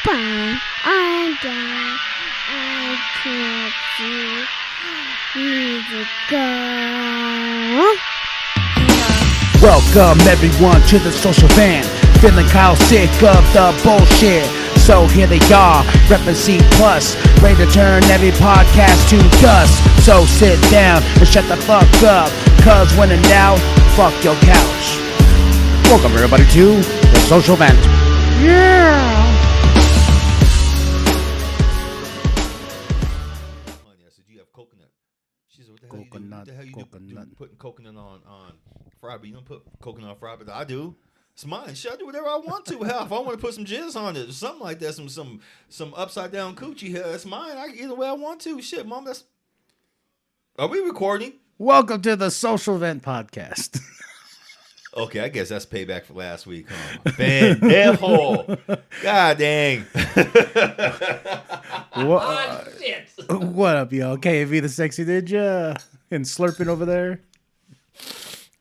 Bye. I'm done. I can't see. Need to go. Welcome everyone to the social van. Feeling Kyle sick of the bullshit. So here they are, reppin' C+, ready to turn every podcast to dust. So sit down and shut the fuck up, cause when in doubt, fuck your couch. Welcome everybody to the social vent. Yeah! I said, you have coconut. She said, what the hell you do putting coconut on fried, but you don't put coconut on fried, but I do. It's mine. Shit, I do whatever I want to. Hell, if I want to put some jizz on it or something like that, some upside down coochie here, that's mine. I can either way I want to. Shit, mom, that's... Are we recording? Welcome to the social vent podcast. Okay, I guess that's payback for last week, huh? Pendejo. God dang. What up, y'all? KV the Sexy Ninja and slurping over there.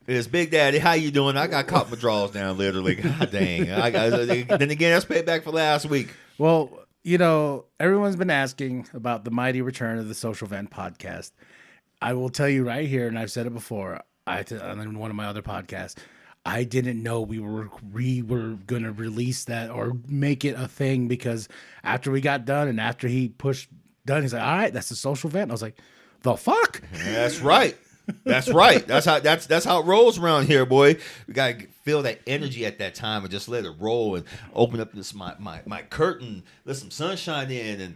It's Big Daddy. How you doing? I got caught my drawers down, literally. God dang. Then again, that's payback for last week. Well, you know, everyone's been asking about the mighty return of the Social Vent podcast. I will tell you right here, and I've said it before, on one of my other podcasts, I didn't know we were going to release that or make it a thing, because after we got done and after he pushed done, he's like, all right, that's the Social Vent. I was like, the fuck? That's right. That's right. That's how it rolls around here, boy. We gotta feel that energy at that time and just let it roll and open up this my curtain, let some sunshine in, and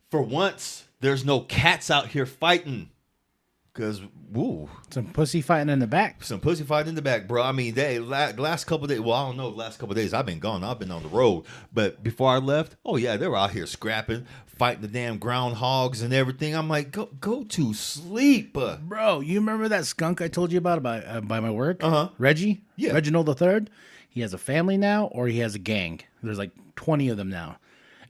for once there's no cats out here fighting. Cause some pussy fighting in the back. Some pussy fighting in the back, bro. I mean, last couple of days. Well, I don't know. The last couple of days I've been gone. I've been on the road. But before I left, oh yeah, they were out here scrapping, fighting the damn groundhogs and everything. I'm like, go to sleep, bro. You remember that skunk I told you about by my work? Reggie. Yeah. Reginald the Third. He has a family now, or he has a gang. There's like 20 of them now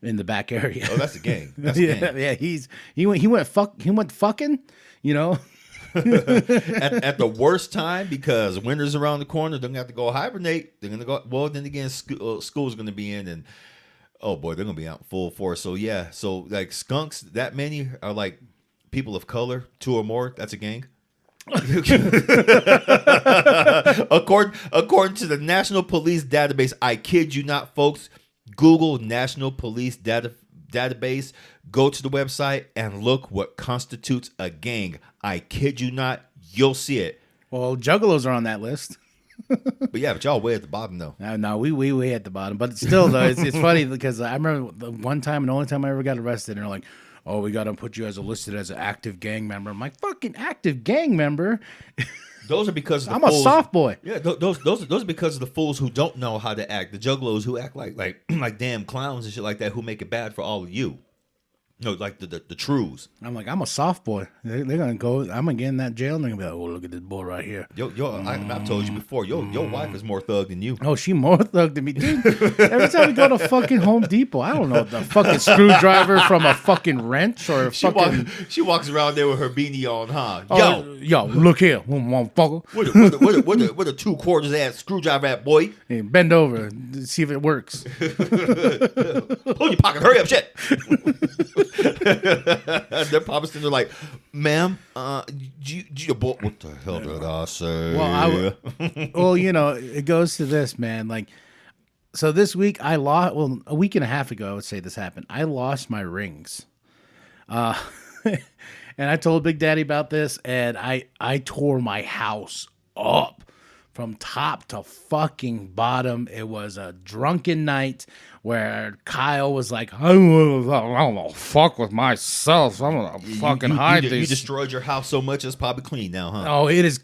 in the back area. Oh, that's a gang. That's a gang. Yeah. He went fucking. You know. at the worst time, because winter's around the corner. They're gonna have to go hibernate. They're gonna go. Well, then again, school's gonna be in, and oh boy, they're gonna be out full force. So yeah, so like skunks, that many are like people of color, 2 or more. That's a gang. According to the National Police Database, I kid you not, folks. Google National Police Database. Go to the website and look what constitutes a gang. I kid you not, you'll see it. Well, juggalos are on that list. But y'all way at the bottom though. No, we way at the bottom. But still, though, it's funny because I remember the one time and the only time I ever got arrested, and they're like, "Oh, we got to put you listed as an active gang member." I'm like, "Fucking active gang member." Those are because of the I'm fools. a soft boy. Yeah, those are because of the fools who don't know how to act. The juggalos who act like damn clowns and shit like that, who make it bad for all of you. No, like the trues. I'm like, I'm a soft boy. They're gonna go. I'm gonna get in that jail, and they're gonna be like, "Oh, look at this boy right here." I've told you before. Your wife is more thug than you. Oh, she more thug than me, dude. Every time we go to fucking Home Depot, I don't know, the fucking screwdriver from a fucking wrench or a fucking. She walks around there with her beanie on, huh? Yo, look here, motherfucker. Where the 2 quarters ass screwdriver at, boy? Hey, bend over, and see if it works. Pull your pocket, hurry up, shit. They're probably sitting there like, ma'am, what the hell did I say? Well, you know, it goes to this, man. Like, so this week a week and a half ago, I would say this happened. I lost my rings. And I told Big Daddy about this, and I tore my house up from top to fucking bottom. It was a drunken night where Kyle was like, I'm gonna fuck with myself. I'm gonna fucking hide these. You destroyed your house so much, it's probably clean now, huh? Oh, it is.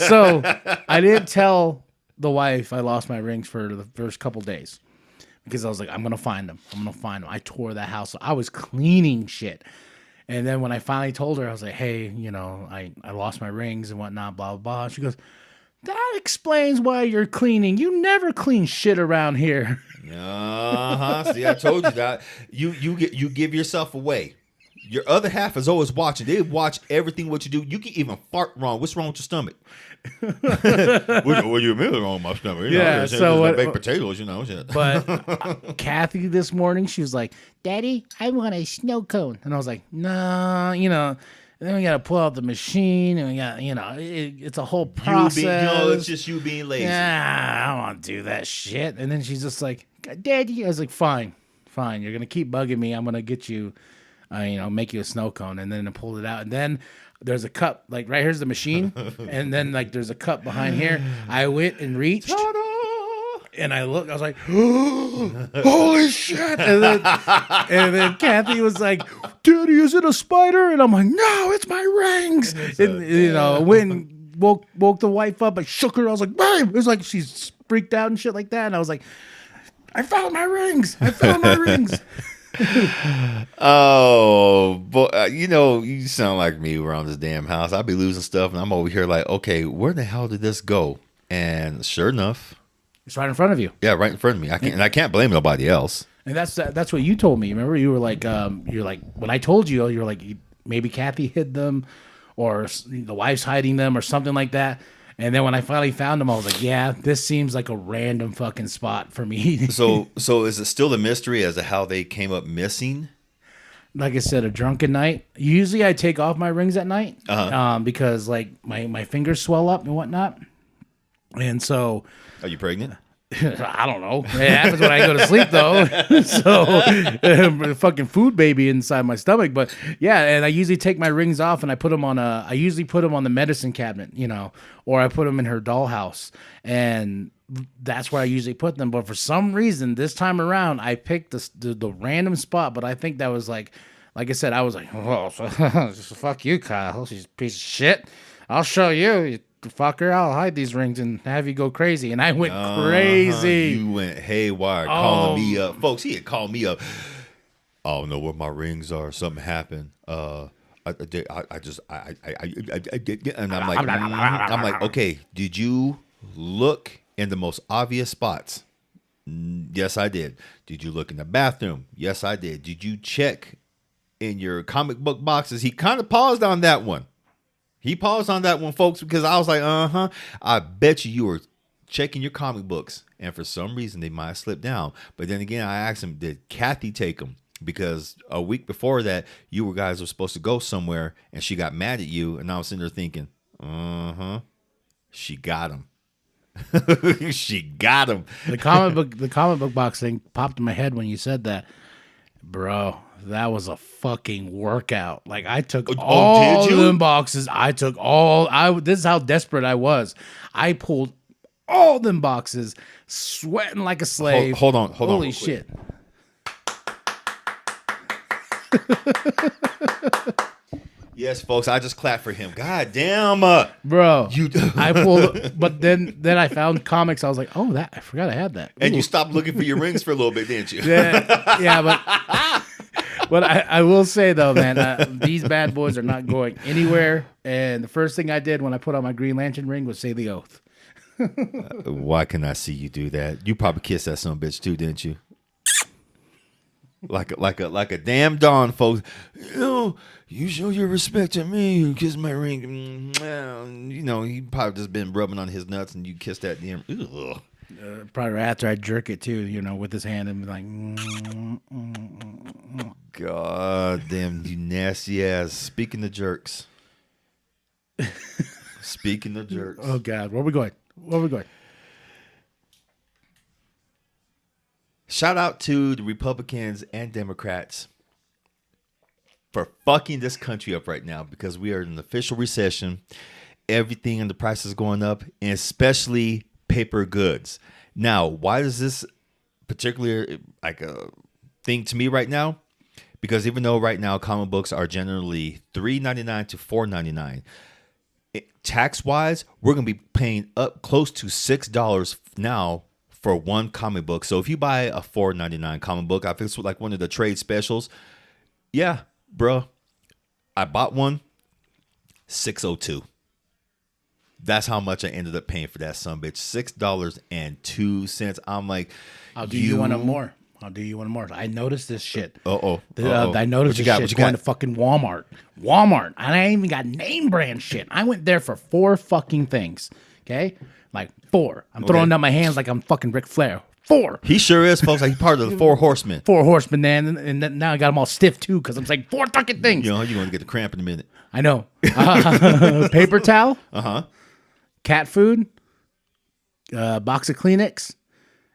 So I didn't tell the wife I lost my rings for the first couple days, because I was like, I'm gonna find them. I tore that house. I was cleaning shit. And then when I finally told her, I was like, hey, you know, I lost my rings and whatnot, blah, blah, blah. She goes, that explains why you're cleaning. You never clean shit around here. See, I told you that. You give yourself away. Your other half is always watching. They watch everything what you do. You can even fart wrong. What's wrong with your stomach? What do you mean wrong with my stomach? You know, so what, baked potatoes, you know. Shit. But Kathy this morning, she was like, "Daddy, I want a snow cone," and I was like, "No, you know." And then we got to pull out the machine, and we got, you know, it's a whole process. It's just you being lazy. Yeah, I don't want to do that shit. And then she's just like, "Daddy," I was like, "Fine. You're gonna keep bugging me. I'm gonna get you, you know, make you a snow cone." And then I pulled it out, and then there's a cup, like right here's the machine, and then like there's a cup behind here. I went and reached. Ta-da! And I looked, I was like, holy shit. And then Kathy was like, "Daddy, is it a spider?" And I'm like, "No, it's my rings." And, you know, went and woke the wife up. I shook her. I was like, "Babe." It was like she's freaked out and shit like that. And I was like, I found my rings. Oh, boy, you know, you sound like me around this damn house. I'd be losing stuff, and I'm over here like, okay, where the hell did this go? And sure enough, it's right in front of you. Yeah, right in front of me. I can't blame nobody else. And that's what you told me. Remember, you were like, when I told you, you were like, maybe Kathy hid them, or the wife's hiding them, or something like that. And then when I finally found them, I was like, yeah, this seems like a random fucking spot for me. So is it still a mystery as to how they came up missing? Like I said, a drunken night. Usually I take off my rings at night because like my fingers swell up and whatnot. And so... Are you pregnant? I don't know. It happens when I go to sleep, though. So, fucking food baby inside my stomach. But yeah, and I usually take my rings off and I usually put them on the medicine cabinet, you know, or I put them in her dollhouse, and that's where I usually put them. But for some reason, this time around, I picked the random spot. But I think that was like I said, I was like, oh, fuck you, Kyle. She's a piece of shit. I'll show you. Fucker, I'll hide these rings and have you go crazy. And I went crazy. You went haywire, calling me up. Folks, he had called me up. I don't know where my rings are. Something happened. And I'm like, okay, did you look in the most obvious spots? Yes, I did. Did you look in the bathroom? Yes, I did. Did you check in your comic book boxes? He kind of paused on that one. Folks, because I was like, I bet you were checking your comic books. And for some reason, they might have slipped down. But then again, I asked him, did Kathy take them? Because a week before that, you guys were supposed to go somewhere, and she got mad at you. And I was sitting there thinking, she got him. She got him. The comic book box thing popped in my head when you said that. Bro, that was a fucking workout. Like, I took all of them boxes. This is how desperate I was. I pulled all them boxes, sweating like a slave. Hold on. Holy shit. Yes, folks, I just clapped for him. God damn. Bro, I pulled, but then I found comics. I was like, oh, I forgot I had that. Ooh. And you stopped looking for your rings for a little bit, didn't you? Yeah, but I will say, though, man, these bad boys are not going anywhere. And the first thing I did when I put on my Green Lantern ring was say the oath. Why can I see you do that? You probably kissed that son of a bitch too, didn't you? Like a damn Don, folks. You know, you show your respect to me. You kiss my ring. You know, he probably just been rubbing on his nuts, and you kiss that damn. Probably after I jerk it too, you know, with his hand and be like. God damn, you nasty ass. Speaking of jerks. Oh God, where we going? Shout out to the Republicans and Democrats for fucking this country up right now, because we are in an official recession. Everything and the price is going up, and especially paper goods. Now, why is this particular like a thing to me right now? Because even though right now comic books are generally $3.99 to $4.99, tax wise, we're gonna be paying up close to $6 now for one comic book. So if you buy a $4.99 comic book, I think it's like one of the trade specials. Yeah, bro, I bought one, $6.02. That's how much I ended up paying for that son bitch. $6.02. I'm like, I'll do you one more. I'll do you one more. I noticed this shit. I noticed this shit going to fucking Walmart. And I ain't even got name brand shit. I went there for 4 fucking things. Okay? Like 4. I'm throwing down my hands like I'm fucking Ric Flair. 4. He sure is, folks. Like he's part of the 4 horsemen. 4 horsemen, man. And now I got them all stiff, too, because I'm saying 4 fucking things. You know, you're going to get the cramp in a minute. I know. Paper towel. Cat food. Box of Kleenex.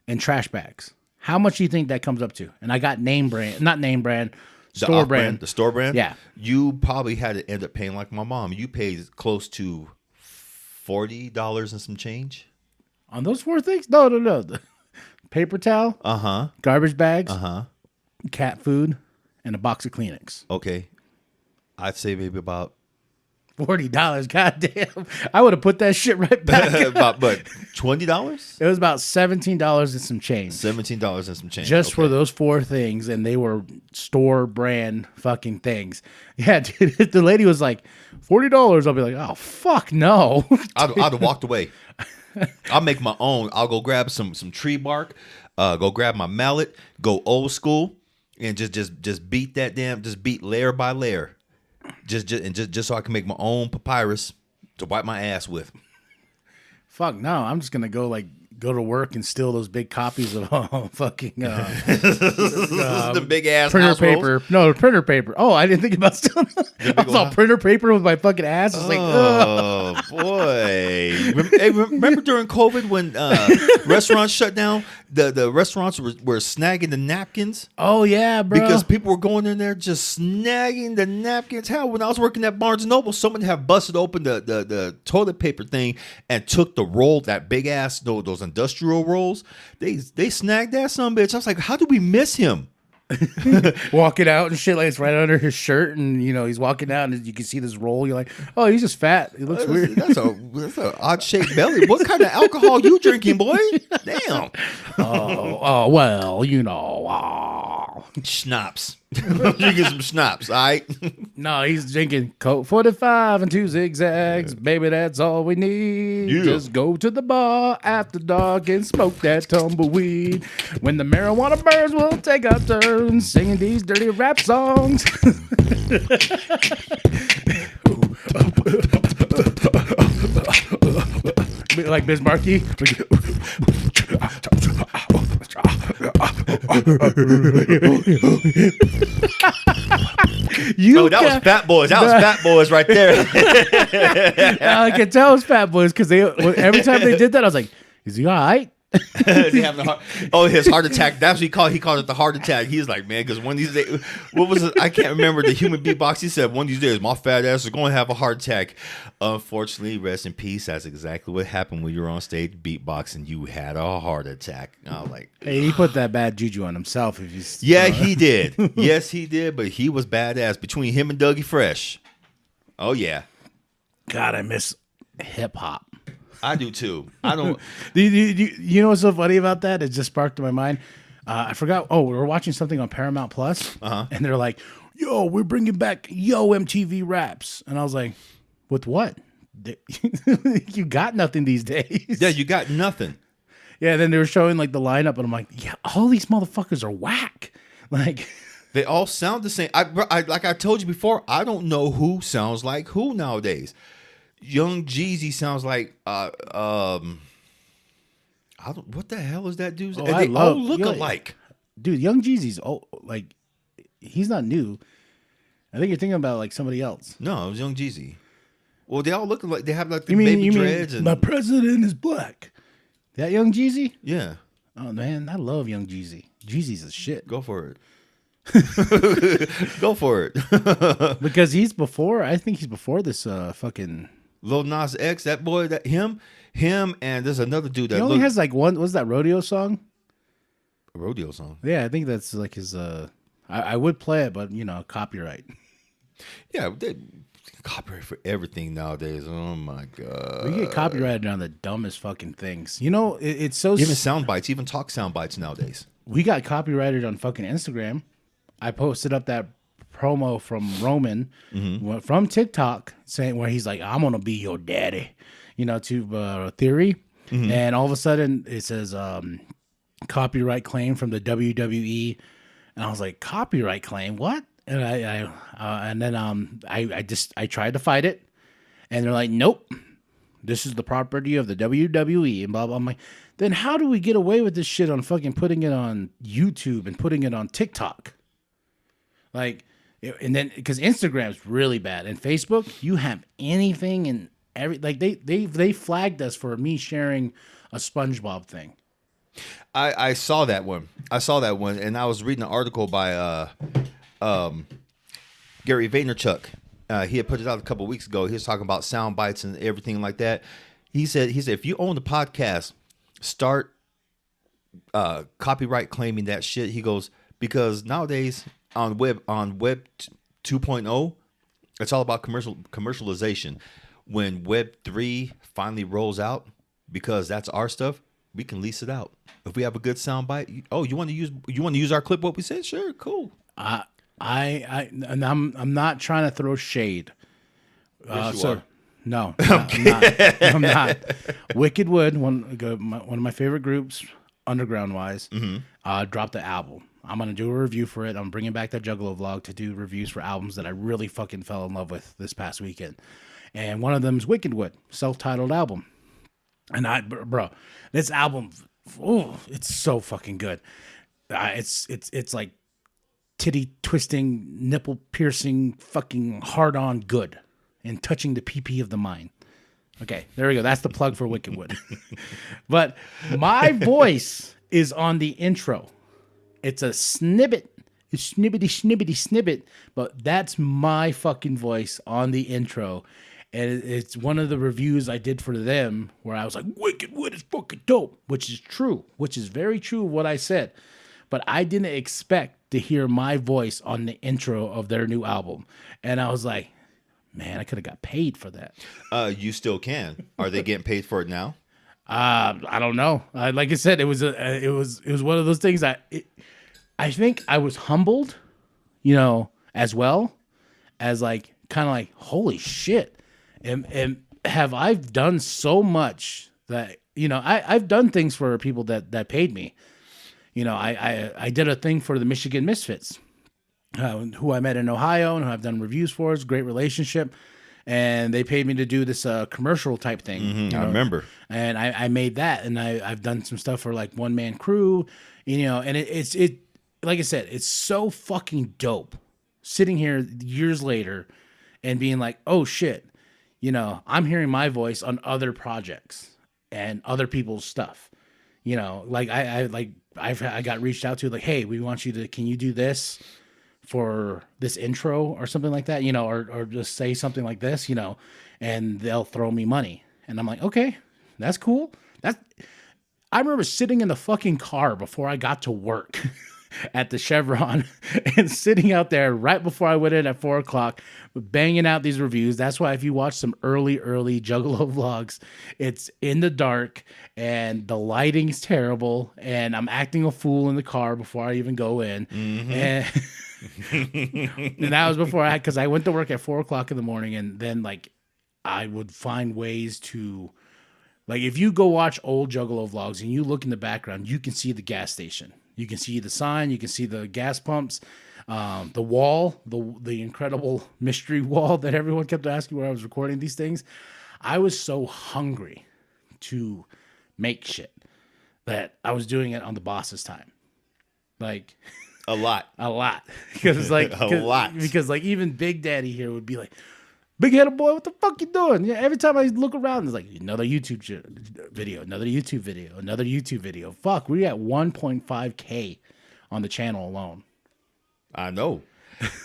And trash bags. How much do you think that comes up to? And I got not name brand, store brand. The store brand? Yeah. You probably had to end up paying like my mom. You paid close to $40 and some change. On those 4 things? No. Paper towel. Garbage bags. Cat food. And a box of Kleenex. Okay. I'd say maybe about $40. Goddamn. I would have put that shit right back. About $20? It was about $17 and some change. $17 and some change. Just for those 4 things, and they were store brand fucking things. Yeah, dude. If the lady was like, $40, I'll be like, oh, fuck no. I'd have walked away. I'll make my own. I'll go grab some tree bark, go grab my mallet, go old school, and just beat that just beat layer by layer. Just so I can make my own papyrus to wipe my ass with. Fuck no, I'm just gonna go to work and steal those big copies of fucking the big ass printer paper. Rolls? No, printer paper. Oh, I didn't think about stealing. I saw printer paper with my fucking ass. It's like, oh boy. Remember during COVID when restaurants shut down? The restaurants were snagging the napkins. Oh yeah, bro. Because people were going in there just snagging the napkins. Hell, when I was working at Barnes & Noble, someone had busted open the toilet paper thing and took the roll, that big ass, those industrial rolls. They snagged that son bitch. I was like, how do we miss him? Walking out and shit, like it's right under his shirt, and he's walking out and you can see this roll. You're like, oh, he's just fat. He looks weird. That's a odd shaped belly. What kind of alcohol you drinking, boy? Damn. Oh well, schnapps. Drinking some schnapps, all right? No, he's drinking Coke 45 and 2 zigzags. Baby, that's all we need. Yeah. Just go to the bar after dark and smoke that tumbleweed. When the marijuana burns, we'll take our turns singing these dirty rap songs. Like Biz Markie. That was Fat Boys. That was Fat Boys right there. I can tell it's Fat Boys because every time they did that, I was like, "Is he all right?" Is he having his heart attack. That's what he called it, the heart attack. He's like, man, because one of these days, what was it? I can't remember the human beatbox. He said, one of these days, my fat ass is going to have a heart attack. Unfortunately, rest in peace. That's exactly what happened when you were on stage beatboxing. You had a heart attack. I was like, hey, he put that bad juju on himself. Yeah, he did. Yes, he did. But he was badass between him and Dougie Fresh. Oh yeah. God, I miss hip hop. I do too. I don't. You know what's so funny about that? It just sparked in my mind. I forgot. Oh, we were watching something on Paramount Plus, and they're like, "Yo, we're bringing back MTV Raps," and I was like, "With what? You got nothing these days." Yeah, you got nothing. Yeah. Then they were showing like the lineup, and I'm like, "Yeah, all these motherfuckers are whack." Like, they all sound the same. I like I told you before. I don't know who sounds like who nowadays. Young Jeezy sounds like I don't. What the hell is that dude? Oh, they all look alike, dude. Young Jeezy's like he's not new. I think you're thinking about like somebody else. No, it was Young Jeezy. Well, they all look like they have like the baby dreads. And my president is black. That Young Jeezy? Yeah. Oh man, I love Young Jeezy. Jeezy's a shit. Go for it. Go for it. Because I think he's before this fucking Lil Nas X, that boy, him, and there's another dude that he only has like one. What's that rodeo song? A rodeo song. Yeah, I think that's like his. I would play it, but copyright. Yeah, they copyright for everything nowadays. Oh my god, we get copyrighted on the dumbest fucking things. It's so even sound bites, even talk sound bites nowadays. We got copyrighted on fucking Instagram. I posted up that promo from Roman from TikTok saying where he's like, "I'm gonna be your daddy," to Theory, and all of a sudden it says copyright claim from the WWE, and I was like, copyright claim, what? And I tried to fight it, and they're like, nope, this is the property of the WWE, and blah blah. I'm like, then how do we get away with this shit on fucking putting it on YouTube and putting it on TikTok? Like, and then because Instagram's really bad, and Facebook, you have anything and every like they flagged us for me sharing a SpongeBob thing. I saw that one. And I was reading an article by Gary Vaynerchuk. He had put it out a couple of weeks ago. He was talking about sound bites and everything like that. He said if you own the podcast, start copyright claiming that shit. He goes, because nowadays on web 2.0, it's all about commercialization. When Web 3 finally rolls out, because that's our stuff, we can lease it out. If we have a good sound bite, you want to use our clip? What we said? Sure, cool. And I'm not trying to throw shade. Yes, you are. No, I'm not. Wicked Wood, one of my favorite groups, underground wise, dropped the album. I'm gonna do a review for it. I'm bringing back that Juggalo vlog to do reviews for albums that I really fucking fell in love with this past weekend. And one of them is Wicked Wood, self-titled album. And bro, this album, it's so fucking good. It's like titty twisting, nipple piercing, fucking hard on good, and touching the pee of the mind. Okay, there we go. That's the plug for Wicked Wood. But my voice is on the intro. It's a snippet, snippet, but that's my fucking voice on the intro. And it's one of the reviews I did for them where I was like, Wicked Wood is fucking dope, which is true, which is very true of what I said. But I didn't expect to hear my voice on the intro of their new album. And I was like, man, I could have got paid for that. You still can. Are they getting paid for it now? I don't know. Like I said, it was one of those things I think I was humbled, as well as like kind of like, holy shit. And have I done so much that, I've done things for people that paid me. I did a thing for the Michigan Misfits, who I met in Ohio and who I've done reviews for. It's a great relationship. And they paid me to do this commercial type thing. I remember. And I made that. And I've done some stuff for like One Man Crew, and it's like I said, it's so fucking dope sitting here years later and being like, oh shit, I'm hearing my voice on other projects and other people's stuff. Like I got reached out to like, hey, we want you to, can you do this for this intro or something like that, or just say something like this, and they'll throw me money. And I'm like, okay, that's cool. I remember sitting in the fucking car before I got to work at the Chevron and sitting out there right before I went in at 4:00, banging out these reviews. That's why if you watch some early Juggalo vlogs, it's in the dark and the lighting's terrible and I'm acting a fool in the car before I even go in. And that was before because I went to work at 4:00 in the morning, and then like I would find ways to, like, if you go watch old Juggalo vlogs and you look in the background, you can see the gas station. You can see the sign. You can see the gas pumps, the wall, the incredible mystery wall that everyone kept asking where I was recording these things. I was so hungry to make shit that I was doing it on the boss's time. Like a lot. Because like a lot. Because like even Big Daddy here would be like, big headed boy, what the fuck you doing? Yeah, every time I look around, it's like another YouTube video, another YouTube video, another YouTube video. Fuck, we're at 1.5K on the channel alone. I know.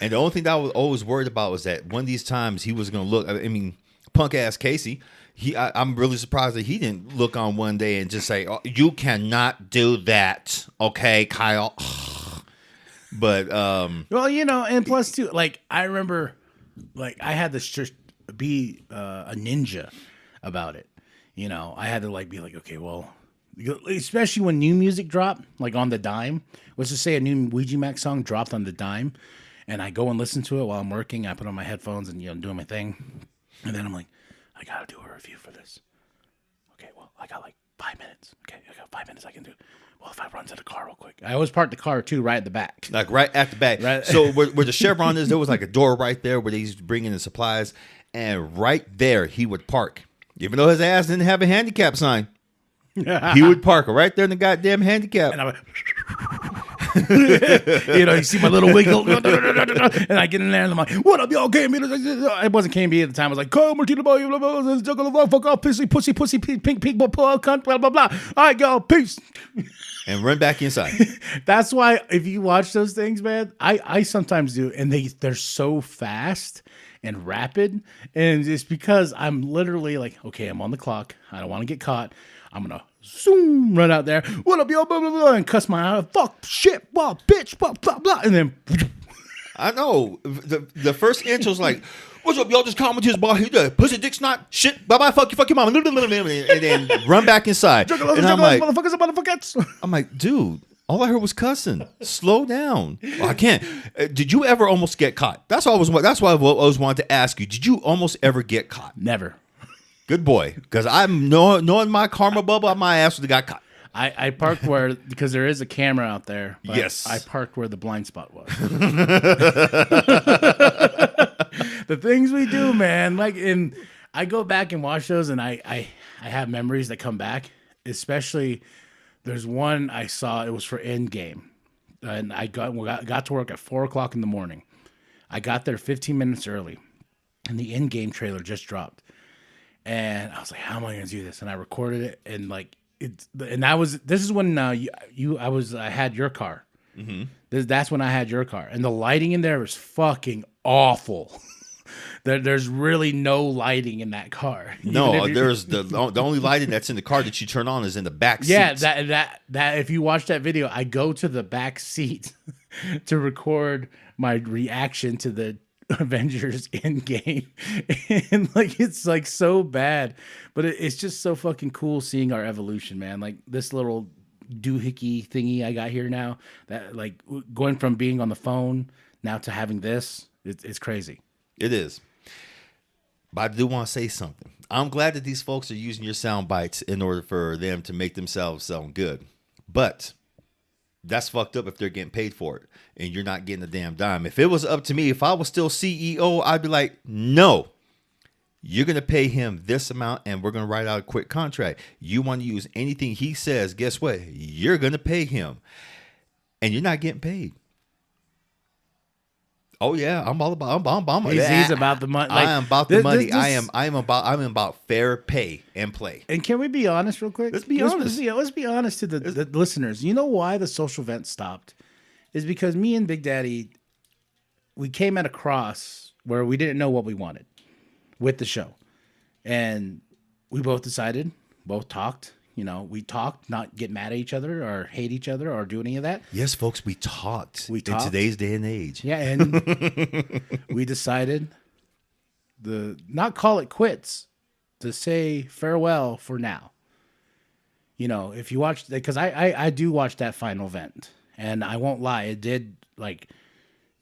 And the only thing that I was always worried about was that one of these times he was going to look, I mean, punk ass Casey, I'm really surprised that he didn't look on one day and just say, oh, you cannot do that. Okay, Kyle. But, well, and plus too, like I remember, like I had to just be a ninja about it. I had to like be like, okay, well, especially when new music dropped, like on the dime. Let's just say a new Ouija Mac song dropped on the dime, and I go and listen to it while I'm working. I put on my headphones and doing my thing, and then I'm like, I gotta do a review for this. Okay, well, I got like 5 minutes. Okay, I got 5 minutes I can do. well, if I run to the car real quick, I always park the car too, right at the back. Like right at the back. Right. So where the Chevron is, there was like a door right there where they used to bring in the supplies. And right there, he would park. Even though his ass didn't have a handicap sign, he would park right there in the goddamn handicap. And I would, you see my little wiggle, and I get in there and I'm like, "What up, y'all? It wasn't KMB at the time. I was like, "Come, Martina, blah blah blah, fuck off, pussy, pink, cunt, blah blah blah. All right, y'all, peace." And run back inside. That's why if you watch those things, man, I sometimes do, and they're so fast and rapid, and it's because I'm literally like, okay, I'm on the clock. I don't want to get caught. I'm gonna zoom run out there. What up, yo? Blah blah blah, and cuss my out. Fuck, shit, blah, bitch, blah blah blah, and then. I know the first inch was like, "What's up, y'all? Just comment his ball. He the pussy dick snot shit. Bye bye. Fuck your mama." And then run back inside. And I'm like, motherfuckers. I'm like, dude. All I heard was cussing. Slow down. Well, I can't. Did you ever almost get caught? That's why I always wanted to ask you. Did you almost ever get caught? Never. Good boy. Because I'm knowing my karma bubble, my ass would have got caught. I parked because there is a camera out there. But yes. I parked where the blind spot was. The things we do, man. And I go back and watch those, and I have memories that come back. Especially, there's one I saw. It was for Endgame, and I got to work at 4:00 in the morning. I got there 15 minutes early, and the Endgame trailer just dropped. And I was like, "How am I going to do this?" And I recorded it, and this is when I had your car. Mm-hmm. That's when I had your car, and the lighting in there was fucking awful. There's really no lighting in that car. No, there's the only lighting that's in the car that you turn on is in the back seat. Yeah, that if you watch that video, I go to the back seat to record my reaction to the Avengers Endgame, and it's like so bad, but it's just so fucking cool seeing our evolution, man. Like this little doohickey thingy I got here now, that like going from being on the phone now to having this, it's crazy. It is. But I do want to say something. I'm glad that these folks are using your sound bites in order for them to make themselves sound good. But that's fucked up if they're getting paid for it and you're not getting a damn dime. If it was up to me, if I was still CEO, I'd be like, no, you're going to pay him this amount and we're going to write out a quick contract. You want to use anything he says, guess what? You're going to pay him and you're not getting paid. Oh yeah, I'm all about. He's about the money. I am about the money. I'm about fair pay and play. And can we be honest, real quick? Let's be honest. Let's be honest to the listeners. You know why the social event stopped? Is because me and Big Daddy, we came at a cross where we didn't know what we wanted with the show, and we both decided, both talked. We talked, not get mad at each other or hate each other or do any of that. Yes, folks, we talked. In today's day and age. Yeah, and we decided not call it quits, to say farewell for now. If you watch, because I do watch that final event, and I won't lie, it did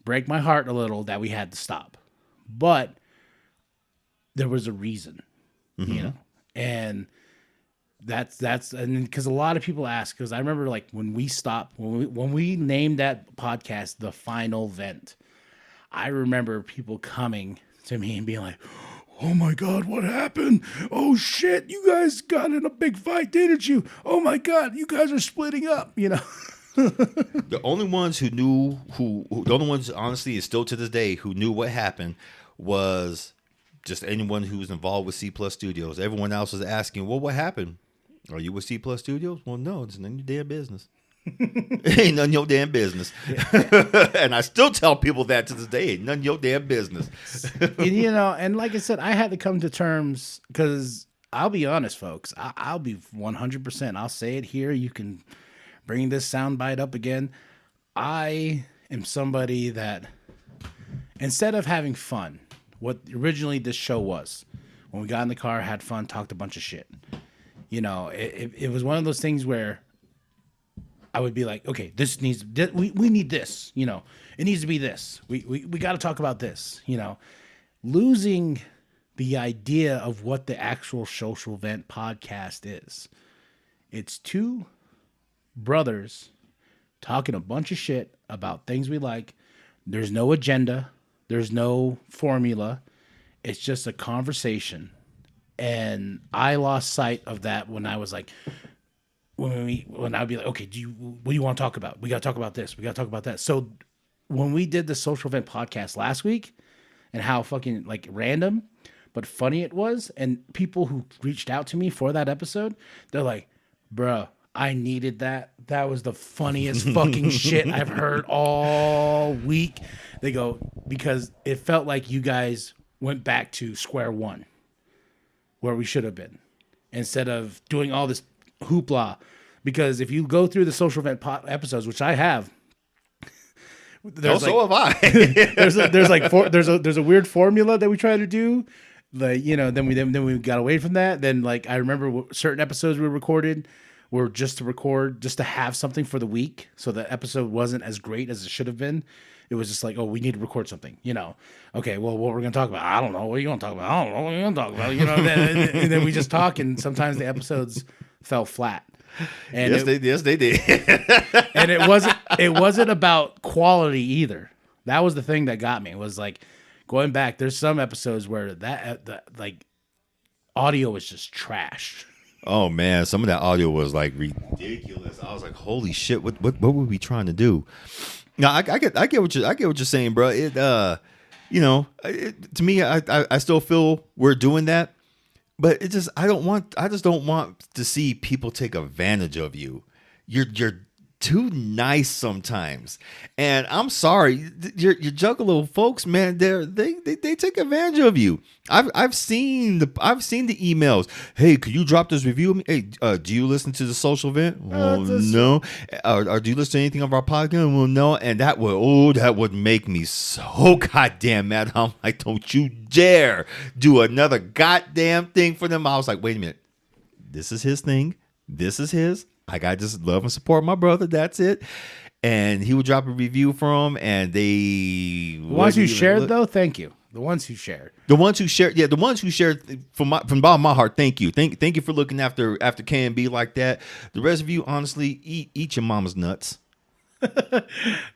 break my heart a little that we had to stop, but there was a reason, and. That's and because a lot of people ask, because I remember when we stopped, when we named that podcast The Final Vent, I remember people coming to me and being like, "Oh my God, what happened? Oh shit, you guys got in a big fight, didn't you? Oh my God, you guys are splitting up," The only ones who knew the only ones honestly is still to this day who knew what happened was just anyone who was involved with C Plus Studios. Everyone else was asking, "Well, what happened? Are you with C Plus Studios?" Well, no, it's none of your damn business. Ain't none of your damn business. And I still tell people that to this day. Ain't none of your damn business. And like I said, I had to come to terms, because I'll be honest, folks. I'll be 100%. I'll say it here. You can bring this soundbite up again. I am somebody that, instead of having fun, what originally this show was, when we got in the car, had fun, talked a bunch of shit. It was one of those things where I would be like, okay, we need this, it needs to be this. We got to talk about this, losing the idea of what the actual social event podcast is. It's two brothers talking a bunch of shit about things we like. There's no agenda. There's no formula. It's just a conversation. And I lost sight of that when I was like, when I'd be like, okay, what do you want to talk about? We got to talk about this. We got to talk about that. So when we did the social event podcast last week and how fucking like random but funny it was, and people who reached out to me for that episode, they're like, bruh, I needed that. That was the funniest fucking shit I've heard all week. They go, because it felt like you guys went back to square one where we should have been instead of doing all this hoopla. Because if you go through the social event episodes, which I have, so have I. there's a weird formula that we try to do. Like, you know, then we got away from that. Then like I remember certain episodes we recorded were just to record, just to have something for the week. So the episode wasn't as great as it should have been. It was just like, oh, we need to record something, you know. Okay, well, what we're going to talk about? I don't know. What are you going to talk about? I don't know what you're going to talk about. You know, and then we just talk, and sometimes the episodes fell flat. And yes, they did. And it wasn't about quality either. That was the thing that got me. It was like going back. There's some episodes where that like audio was just trash. Oh man, some of that audio was like ridiculous. I was like, holy shit, what were we trying to do? No, I get what you're saying, bro. It you know, to me, I still feel we're doing that, but I just don't want to see people take advantage of you. You're too nice sometimes, and I'm sorry, your Juggalo folks, man, they take advantage of you. I've seen the emails. Hey, could you drop this review? Hey, do you listen to the social event? Well, no. Or do you listen to anything of our podcast? Well, no. And that would make me so goddamn mad. I'm like, don't you dare do another goddamn thing for them. I was like, wait a minute, this is his thing. This is his. Like, I just love and support my brother. That's it. And he would drop a review from, and the ones who shared, though, thank you. The ones who shared from the bottom of my heart. Thank you. Thank you for looking after K&B like that. The rest of you, honestly, eat your mama's nuts.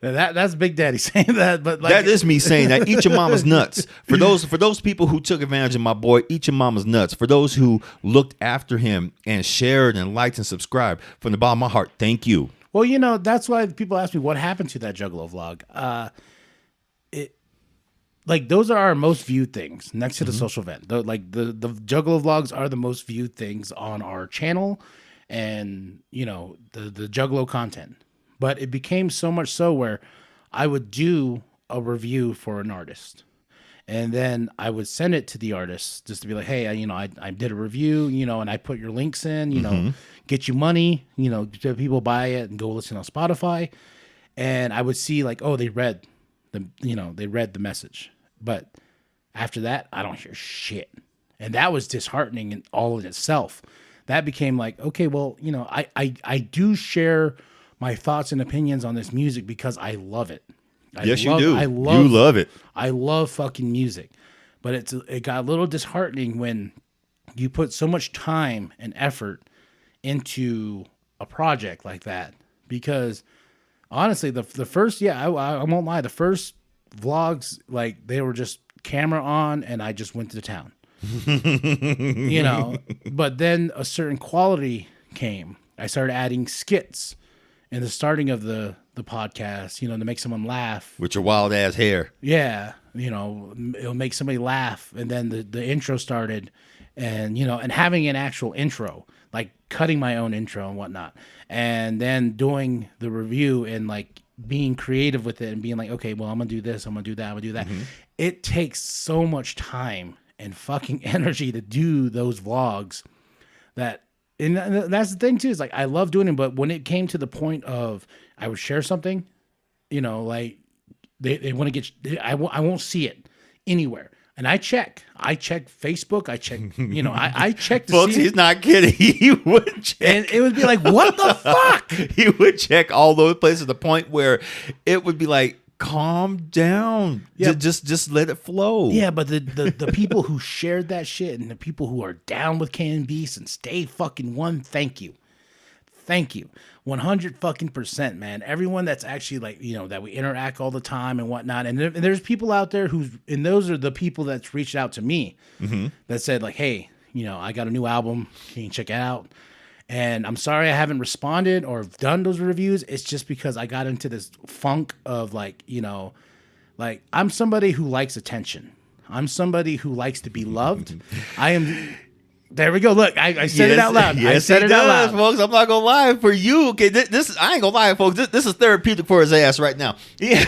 That's Big Daddy saying that, but like, that is me saying that. Eat your mama's nuts. For those people who took advantage of my boy, eat your mama's nuts. For those who looked after him and shared and liked and subscribed, from the bottom of my heart, thank you. Well, you know, that's why people ask me what happened to that Juggalo vlog. Like, those are our most viewed things next to the social event. The Juggalo vlogs are the most viewed things on our channel, and you know, the Juggalo content. But it became so much so where I would do a review for an artist, and then I would send it to the artist just to be like, hey, I did a review, you know, and I put your links in, you know, get you money, you know, people buy it and go listen on Spotify. And I would see like, oh, they read the message. But after that, I don't hear shit. And that was disheartening in all of itself. That became like, okay, well, you know, I do share my thoughts and opinions on this music because I love it. You do. You love it. I love fucking music. But it got a little disheartening when you put so much time and effort into a project like that. Because honestly, the first, I won't lie, the first vlogs, like, they were just camera on and I just went to the town. You know, but then a certain quality came. I started adding skits in the starting of the podcast, you know, to make someone laugh. With your wild ass hair. Yeah. You know, it'll make somebody laugh. And then the intro started, and, you know, and having an actual intro, like cutting my own intro and whatnot. And then doing the review and like being creative with it and being like, okay, well, I'm going to do this. I'm going to do that. I'm going to do that. Mm-hmm. It takes so much time and fucking energy to do those vlogs and that's the thing too, is like, I love doing it, but when it came to the point of I would share something, you know, like they want to get, I won't see it anywhere. And I check Facebook. I check, you know, I check to folks, see. He's not kidding. He would check. And it would be like, what the fuck? He would check all those places to the point where it would be like, calm down. Yeah. Just let it flow. Yeah, but the people who shared that shit and the people who are down with K&B and stay fucking one, thank you. thank you. 100 fucking percent, man. Everyone that's actually like, you know, that we interact all the time and whatnot. And there's people out there and those are the people that's reached out to me that said like, hey, you know, I got a new album. Can you check it out? And I'm sorry I haven't responded or done those reviews. It's just because I got into this funk of like, you know, like I'm somebody who likes attention. I'm somebody who likes to be loved. I am. There we go. Look, I said it out loud. Yes, I said it out loud, folks. I'm not gonna lie for you. Okay, this I ain't gonna lie, folks. This is therapeutic for his ass right now. Yeah.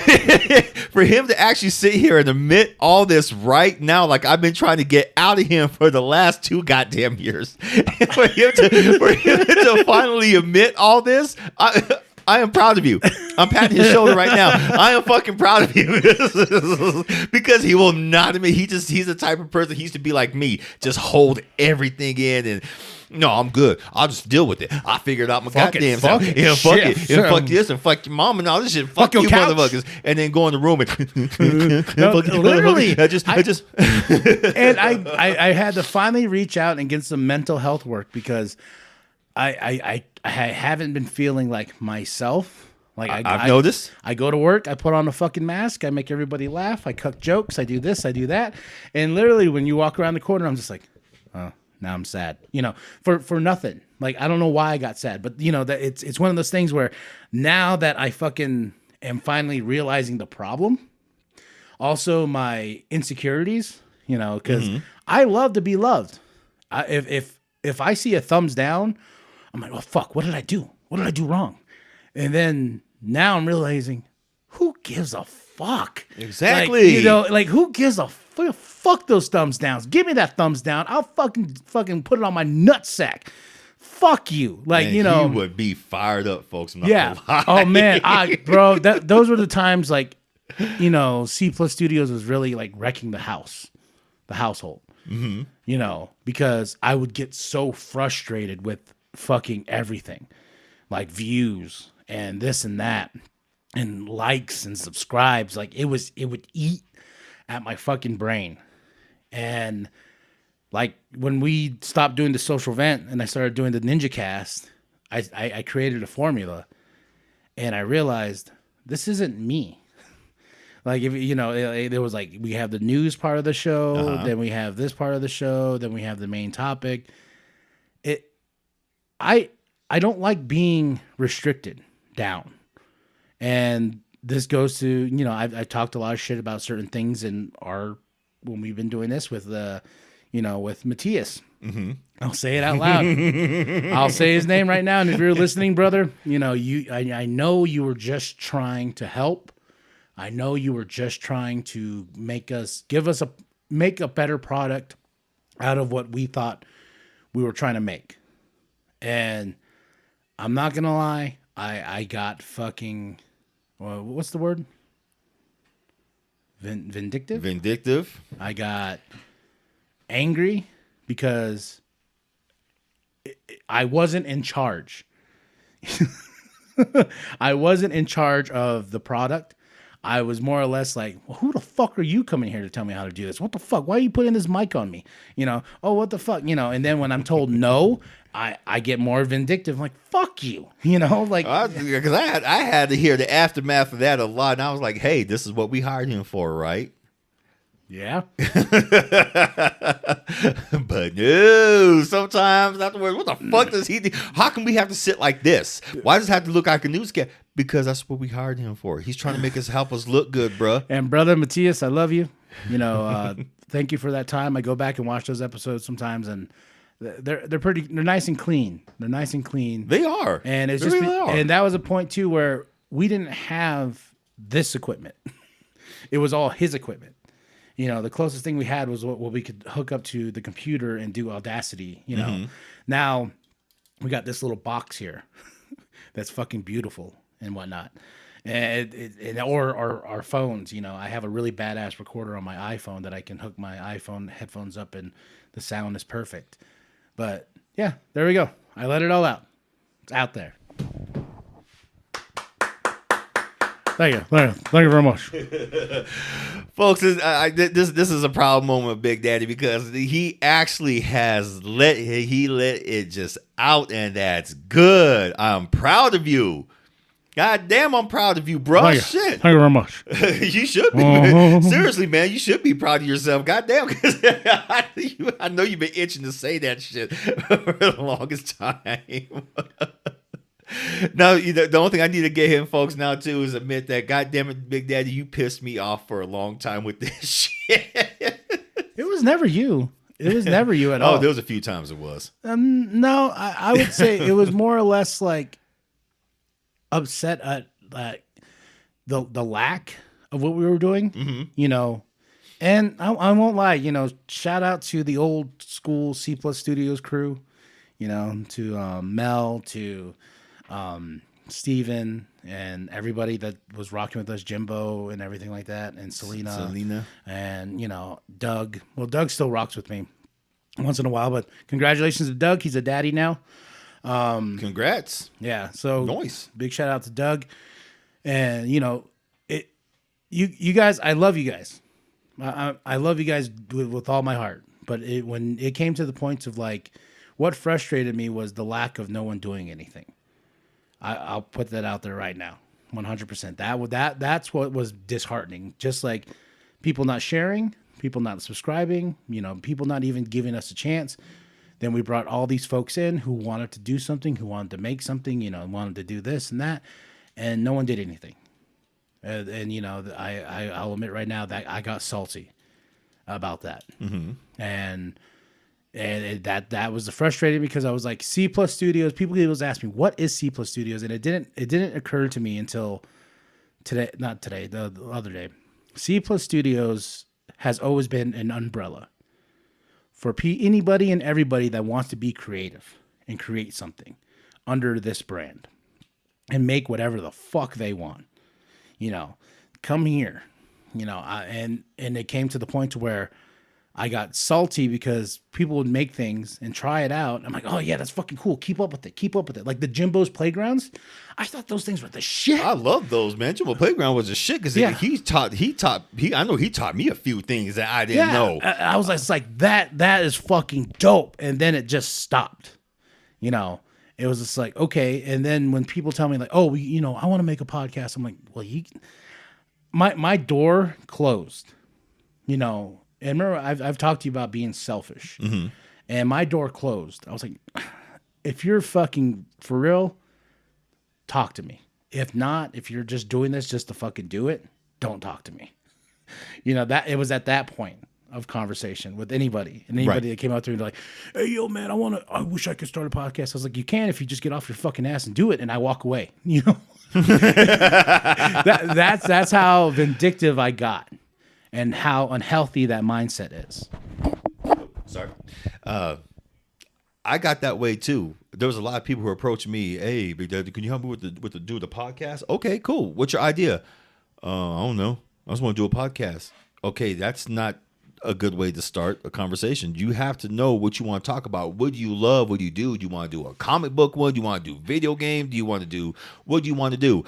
For him to actually sit here and admit all this right now, like I've been trying to get out of him for the last 2 goddamn years. for him to finally admit all this, I am proud of you. I'm patting his shoulder right now. I am fucking proud of you because he will not admit. He's the type of person. He used to be like me, just hold everything in and. No, I'm good. I'll just deal with it. I figured out my goddamn self. Yeah, fuck it. And fuck this and fuck your mom and all this shit. Fuck you motherfuckers. And then go in the room and no, literally. I just and I had to finally reach out and get some mental health work because I haven't been feeling like myself. Like I've noticed. I go to work, I put on a fucking mask, I make everybody laugh, I cut jokes, I do this, I do that, and literally when you walk around the corner, I'm just like, oh. Now I'm sad, you know, for nothing. Like, I don't know why I got sad, but you know, that it's one of those things where now that I fucking am finally realizing the problem, also my insecurities, you know, because I love to be loved. If I see a thumbs down, I'm like, oh fuck, what did I do? What did I do wrong? And then now I'm realizing, who gives a fuck? Exactly. Like, you know, like who gives a fuck those thumbs downs? Give me that thumbs down. I'll fucking put it on my nutsack. Fuck you. Like, and you know. he would be fired up, folks. Yeah. Oh man, bro, those were the times like, you know, C Plus Studios was really like wrecking the household. You know, because I would get so frustrated with fucking everything. Like views and this and that and likes and subscribes. Like it would eat at my fucking brain. And like when we stopped doing the social vent and I started doing the Ninja Cast, I created a formula and I realized this isn't me. Like, if you know, there was like, we have the news part of the show, then we have this part of the show, then we have the main topic. I don't like being restricted down. And this goes to, you know, I've talked a lot of shit about certain things when we've been doing this with you know, with Matthias. I'll say it out loud. I'll say his name right now. And if you're listening, brother, you know, I know you were just trying to help. I know you were just trying to make a better product out of what we thought we were trying to make. And I'm not going to lie. I got fucking, what's the word? Vindictive? Vindictive. I got angry because I wasn't in charge. I wasn't in charge of the product. I was more or less like, well, who the fuck are you coming here to tell me how to do this? What the fuck? Why are you putting this mic on me? You know, oh, what the fuck? You know, and then when I'm told no, I get more vindictive. I'm like, fuck you. You know, like. Because I had to hear the aftermath of that a lot. And I was like, hey, this is what we hired him for, right? Yeah. But no, sometimes afterwards, what the fuck does he do? How can we have to sit like this? Why does it have to look like a newscast? Because that's what we hired him for. He's trying to make us help us look good, bruh. And brother Matthias, I love you. You know, thank you for that time. I go back and watch those episodes sometimes, and they're nice and clean. They're nice and clean. They are. And it's and that was a point too where we didn't have this equipment. It was all his equipment. You know, the closest thing we had was what we could hook up to the computer and do Audacity. You know, now we got this little box here that's fucking beautiful and whatnot. Or our phones. You know, I have a really badass recorder on my iPhone that I can hook my iPhone headphones up and the sound is perfect. But yeah, there we go. I let it all out. It's out there. Thank you very much. Folks, this is a proud moment of Big Daddy because he actually has let it just out, and that's good. I'm proud of you. God damn, I'm proud of you, bro. Shit. Thank you very much. You should be. Man. Seriously, man, you should be proud of yourself. God damn, because I know you've been itching to say that shit for the longest time. Now, the only thing I need to get him, folks, now too, is admit that, God damn it, Big Daddy, you pissed me off for a long time with this shit. It was never you. It was never you at all. Oh, there was a few times it was. No, I would say it was more or less like upset at the lack of what we were doing, you know. And I won't lie, you know, shout out to the old school C Plus Studios crew, you know, to Mel, to Steven, and everybody that was rocking with us, Jimbo and everything like that, and Selena, and, you know, Doug. Well, Doug still rocks with me once in a while, but congratulations to Doug. He's a daddy now. Congrats. Yeah, so nice. Big shout out to Doug. And, you know, you guys, I love you guys. I love you guys with all my heart. But when it came to the points of, like, what frustrated me was the lack of no one doing anything. I'll put that out there right now, 100%. That's what was disheartening. Just like people not sharing, people not subscribing, you know, people not even giving us a chance. Then we brought all these folks in who wanted to do something, who wanted to make something, you know, wanted to do this and that, and no one did anything. And you know, I'll admit right now that I got salty about that, and that was frustrating because I was like, C Plus Studios. People always ask me, what is C Plus Studios, and it didn't occur to me until today, not today, the other day. C Plus Studios has always been an umbrella for anybody and everybody that wants to be creative and create something under this brand and make whatever the fuck they want. You know, come here, you know, and it came to the point to where I got salty because people would make things and try it out. I'm like, oh yeah, that's fucking cool. Keep up with it. Like the Jimbo's Playgrounds. I thought those things were the shit. I love those, man. Jimbo Playground was a shit because I know he taught me a few things that I didn't know. I was like, it's like that is fucking dope. And then it just stopped, you know. It was just like, okay. And then when people tell me like, oh, you know, I want to make a podcast. I'm like, well, my door closed, you know. And remember, I've talked to you about being selfish, and my door closed. I was like, if you're fucking for real, talk to me. If not, if you're just doing this just to fucking do it, don't talk to me. You know, that it was at that point of conversation with anybody, and anybody that came out to me like, hey, yo, man, I wish I could start a podcast. I was like, you can if you just get off your fucking ass and do it, and I walk away. You know, that's how vindictive I got, and how unhealthy that mindset is. Sorry. I got that way too. There was a lot of people who approached me, hey, Big Daddy, can you help me with the podcast? Okay, cool. What's your idea? I don't know. I just want to do a podcast. Okay, that's not a good way to start a conversation. You have to know what you want to talk about. What do you love? What do you do? Do you want to do a comic book one? Do you want to do video game? What do you want to do?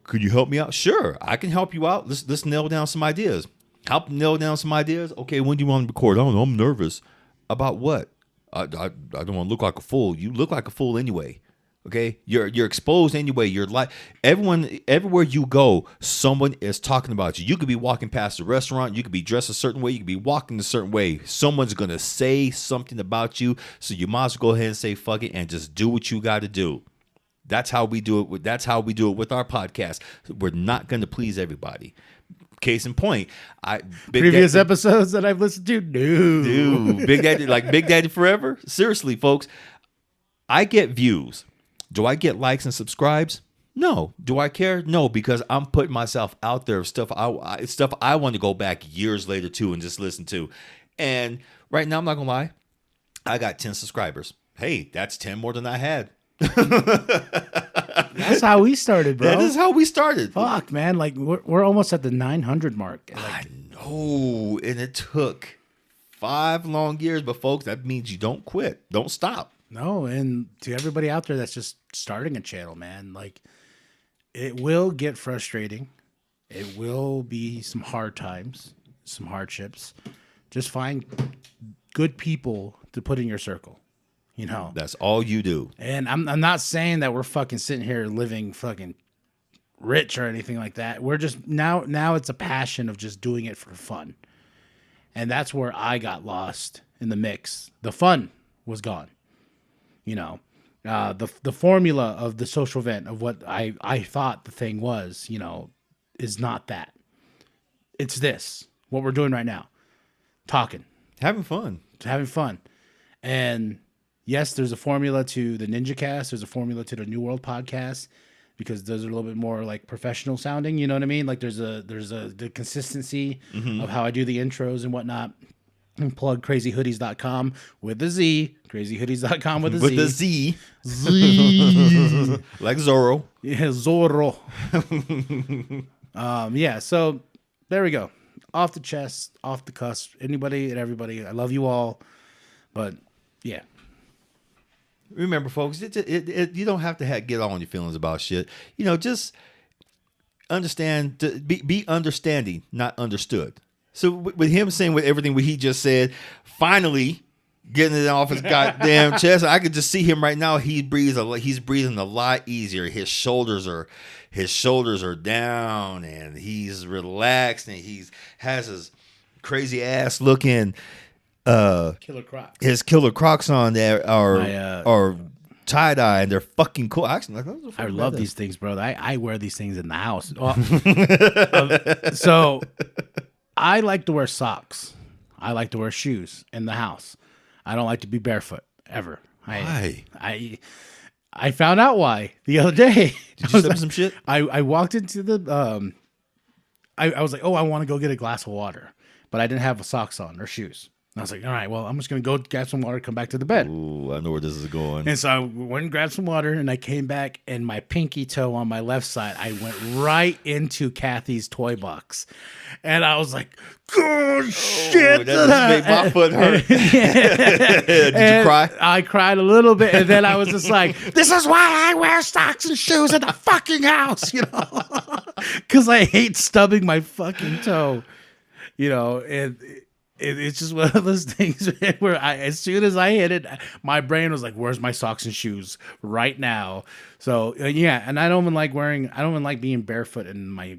Could you help me out? Sure, I can help you out. Let's nail down some ideas. Help nail down some ideas. Okay, when do you want to record? I don't know. I'm nervous. About what? I don't want to look like a fool. You look like a fool anyway. Okay, you're exposed anyway. You're like everywhere you go, someone is talking about you. You could be walking past a restaurant. You could be dressed a certain way. You could be walking a certain way. Someone's gonna say something about you. So you might as well go ahead and say fuck it and just do what you got to do. That's how we do it. That's how we do it with our podcast. We're not gonna please everybody. Case in point, previous episodes that I've listened to, dude, Big Daddy Forever. Seriously, folks, I get views. Do I get likes and subscribes? No. Do I care? No, because I'm putting myself out there of stuff I want to go back years later to and just listen to. And right now, I'm not gonna lie, I got 10 subscribers. Hey, that's 10 more than I had. That's how we started, bro. That is how we started. Fuck, man. Like we're almost at the 900 mark. Like, I know, and it took 5 long years, but folks, that means you don't quit, don't stop. No, and to everybody out there that's just starting a channel, man, like it will get frustrating. It will be some hard times, some hardships. Just find good people to put in your circle. You know, That's all you do. and I'm not saying that we're fucking sitting here living fucking rich or anything like that. We're just now it's a passion of just doing it for fun. And that's where I got lost in the mix. The fun was gone. You know, the formula of the social event of what I thought the thing was, you know, is not that. It's this, what we're doing right now. Talking. Having fun. Having fun. And yes, there's a formula to the Ninja Cast. There's a formula to the New World podcast because those are a little bit more like professional sounding. You know what I mean? Like there's the consistency of how I do the intros and whatnot. And plug crazyhoodiez.com with a Z. Crazyhoodiez.com with a Z. With the Z. Z. Like Zorro. Yeah, Zorro. Yeah, so there we go. Off the chest, off the cusp. Anybody and everybody, I love you all. But yeah. Remember, folks, you don't have to get on your feelings about shit. You know, just understand, be understanding, not understood. So with him saying with everything what he just said, finally getting it off his goddamn chest, I could just see him right now. He's breathing a lot easier. His shoulders are down, and he's relaxed, and has his crazy ass looking Killer Crocs. His Killer Crocs on there are tie dye, and they're fucking cool. Actually, I love these things, bro. I wear these things in the house. So I like to wear socks. I like to wear shoes in the house. I don't like to be barefoot ever. Why? I found out why the other day. Did you step some shit? I walked into the I was like, oh, I want to go get a glass of water, but I didn't have socks on or shoes. And I was like, all right, well, I'm just going to go grab some water, come back to the bed. Ooh, I know where this is going. And so I went and grabbed some water, and I came back, and my pinky toe on my left side, I went right into Kathy's toy box. And I was like, oh, shit. That just made my foot hurt. Did you cry? I cried a little bit, and then I was just like, this is why I wear socks and shoes in the fucking house, you know? Because I hate stubbing my fucking toe, you know, and it's just one of those things where as soon as I hit it, my brain was like, "Where's my socks and shoes right now?" So yeah, and I don't even like being barefoot in my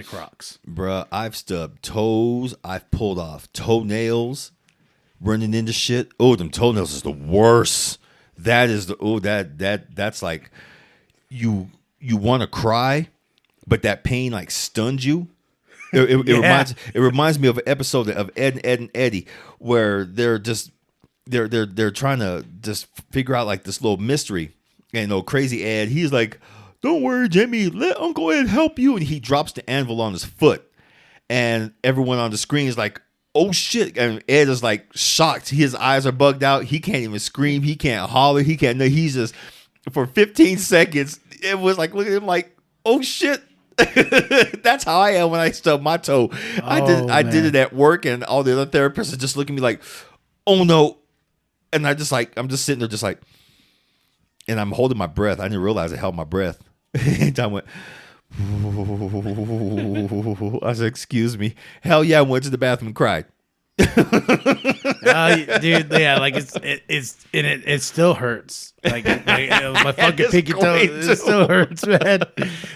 Crocs. Bruh, I've stubbed toes. I've pulled off toenails, running into shit. Oh, them toenails is the worst. That is that's like you want to cry, but that pain like stuns you. It reminds me of an episode of Ed and Eddie where they're trying to just figure out like this little mystery, and crazy Ed, he's like, "Don't worry, Jimmy, let Uncle Ed help you," and he drops the anvil on his foot, and everyone on the screen is like, "Oh shit!" and Ed is like shocked. His eyes are bugged out. He can't even scream. He can't holler. He can't. No, he's just for 15 seconds. It was like look at him like, "Oh shit." That's how I am when I stub my toe. I did it at work, and all the other therapists are just looking at me like, "Oh no!" And I'm just sitting there, just like, and I'm holding my breath. I didn't realize I held my breath. And I went, I said, "Excuse me." Hell yeah! I went to the bathroom and cried. Dude, yeah, like it still hurts. Like my fucking pinky toe, it still hurts, man.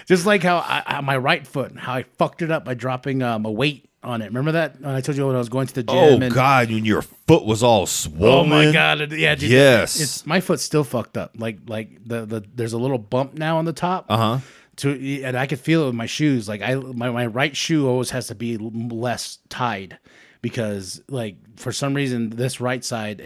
Just like how my right foot, how I fucked it up by dropping a weight on it. Remember that? When I told you when I was going to the gym. Oh God, when your foot was all swollen. Oh my God, yeah, dude, yes. My foot's still fucked up. Like the there's a little bump now on the top. And I could feel it with my shoes. Like my right shoe always has to be less tied. Because like for some reason this right side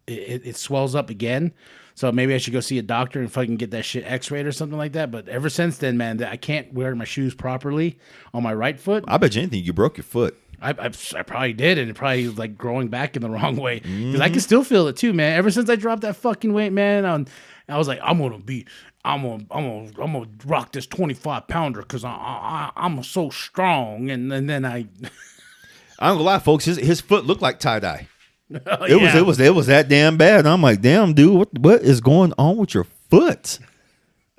it swells up again, so maybe I should go see a doctor and fucking get that shit x-rayed or something like that. But ever since then, man, I can't wear my shoes properly on my right foot. I bet you anything you broke your foot. I probably did, and it probably was like growing back in the wrong way because I can still feel it too, man. Ever since I dropped that fucking weight, man, I was like, I'm gonna rock this 25-pounder because I'm so strong, and then I. I don't gonna lie, folks. His foot looked like tie dye. Oh, It was that damn bad. And I'm like, damn, dude, what is going on with your foot?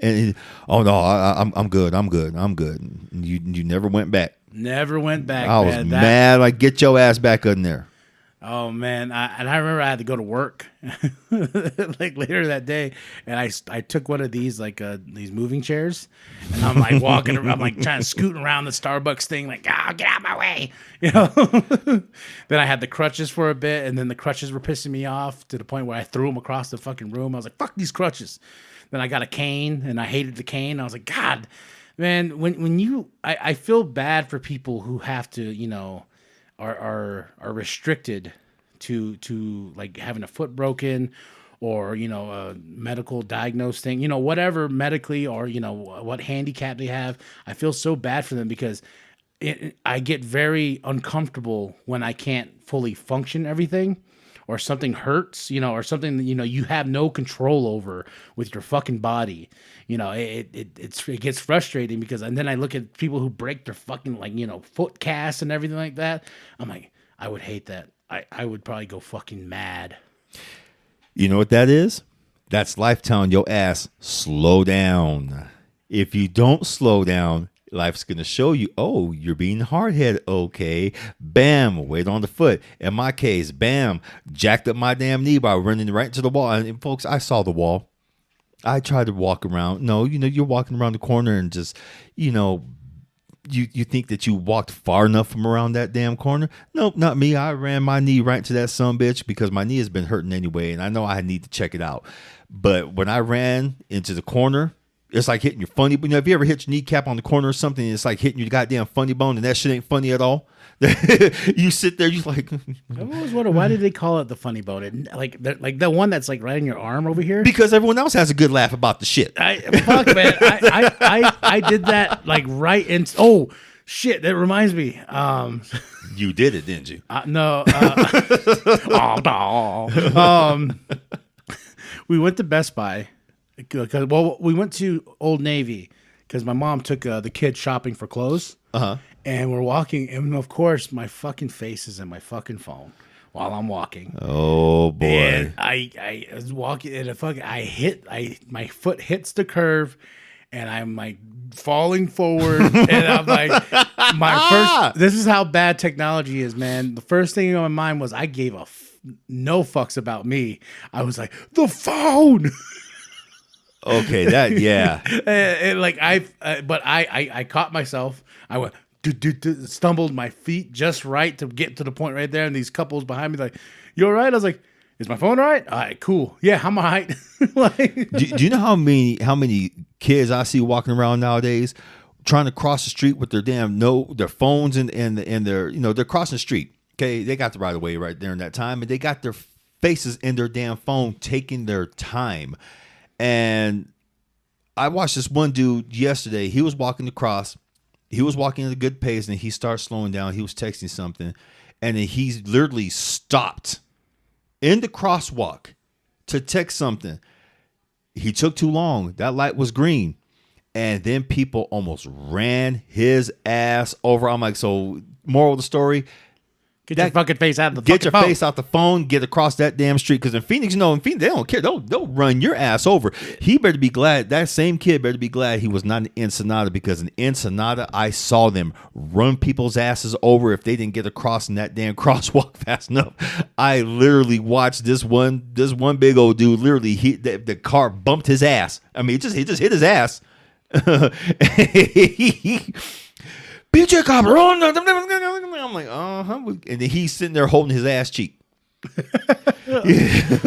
And oh no, I'm good. I'm good. I'm good. And you never went back. Never went back. I was mad. Like, get your ass back in there. Oh man, I remember I had to go to work like later that day, and I took one of these these moving chairs, and I'm like walking around, I'm like trying to scoot around the Starbucks thing, like get out of my way, you know. Then I had the crutches for a bit, and then the crutches were pissing me off to the point where I threw them across the fucking room. I was like, fuck these crutches. Then I got a cane, and I hated the cane. I was like, God, man, I feel bad for people who have to, you know, are restricted to like having a foot broken or, you know, a medical diagnosed thing, you know, whatever medically or, you know, what handicap they have. I feel so bad for them because I get very uncomfortable when I can't fully function everything or something hurts, you know, or something that, you know, you have no control over with your fucking body. You know, it gets frustrating because, and then I look at people who break their fucking, like, you know, foot casts and everything like that. I'm like, I would hate that. I would probably go fucking mad. You know what that is? That's life telling your ass, slow down. If you don't slow down, life's going to show you, oh, you're being hard-headed. Okay. Bam, weight on the foot. In my case, bam, jacked up my damn knee by running right into the wall. And folks, I saw the wall. I tried to walk around. No, you know, you're walking around the corner and just, you know, you think that you walked far enough from around that damn corner. Nope, not me. I ran my knee right into that sumbitch because my knee has been hurting anyway, and I know I need to check it out. But when I ran into the corner, it's like hitting your funny. You know, if you ever hit your kneecap on the corner or something, it's like hitting your goddamn funny bone, and that shit ain't funny at all. You sit there, you like. I always wonder, why did they call it the funny bone? Like the one that's like right in your arm over here. Because everyone else has a good laugh about the shit. Fuck, man. I did that like right in. Oh shit, that reminds me. You did it, didn't you? No. We went to Best Buy. Well, we went to Old Navy because my mom took the kids shopping for clothes. Uh-huh. And we're walking, and of course, my fucking face is in my fucking phone while I'm walking. Oh boy! And I was walking, and my foot hits the curve, and I'm like falling forward, and I'm like, this is how bad technology is, man. The first thing on my mind was I gave no fucks about me. I was like, the phone. Okay, that yeah. But I caught myself. I went. Stumbled my feet just right to get to the point right there, and these couples behind me like, "You all right?" I was like, "Is my phone all right?" All right, cool. Yeah, I'm all right. do you know how many kids I see walking around nowadays trying to cross the street with their their phones and their, you know, they're crossing the street. Okay, they got the right of way right there in that time, and they got their faces in their damn phone, taking their time. And I watched this one dude yesterday. He was walking across. He was walking at a good pace, and he started slowing down. He was texting something, and then he literally stopped in the crosswalk to text something. He took too long. That light was green, and then people almost ran his ass over. I'm like, so moral of the story, Get your fucking face out of the Get your phone. face out the phone. Get across that damn street. Because in Phoenix, they don't care. They'll run your ass over. He better be glad. That same kid better be glad he was not in Ensenada, because in Ensenada, I saw them run people's asses over if they didn't get across in that damn crosswalk fast enough. I literally watched this one big old dude. Literally, the car bumped his ass. I mean, he just hit his ass. BJ Cop, I'm like, and then he's sitting there holding his ass cheek.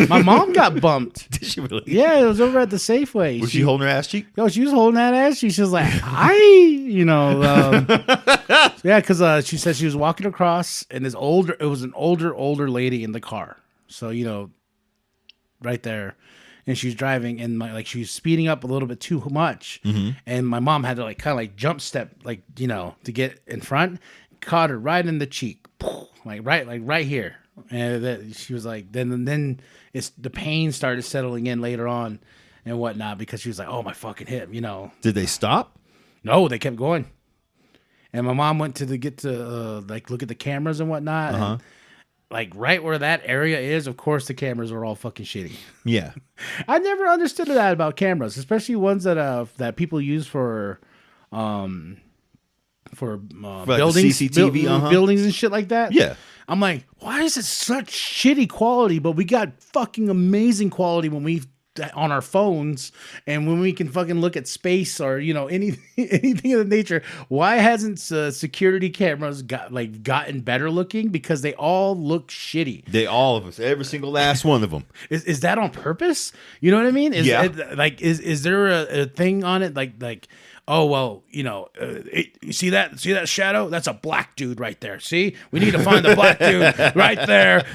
My mom got bumped. Did she really? Yeah, it was over at the Safeway. Was she holding her ass cheek? Yo, she was holding that ass cheek. She was like, yeah, because she said she was walking across, and it was an older lady in the car. So, right there. And she's driving, and she was speeding up a little bit too much. Mm-hmm. And my mom had to kind of jump step, to get in front. Caught her right in the cheek, right here. And she was like, then the pain started settling in later on and whatnot, because she was like, oh, my fucking hip, Did they stop? No, they kept going. And my mom went to look at the cameras and whatnot. Uh-huh. like right where that area is, of course the cameras are all fucking shitty. Yeah. I never understood that about cameras, especially ones that people use for like buildings, CCTV, buildings and shit like that. Yeah. I'm like, why is it such shitty quality? But we got fucking amazing quality when we on our phones and when we can fucking look at space or anything of the nature. Why hasn't security cameras gotten better looking? Because they all look shitty. All of us, every single last one of them. Is that on purpose? You know what I mean? Is there a thing on it like? Oh, well, you see that shadow? That's a black dude right there. See? We need to find the black dude right there.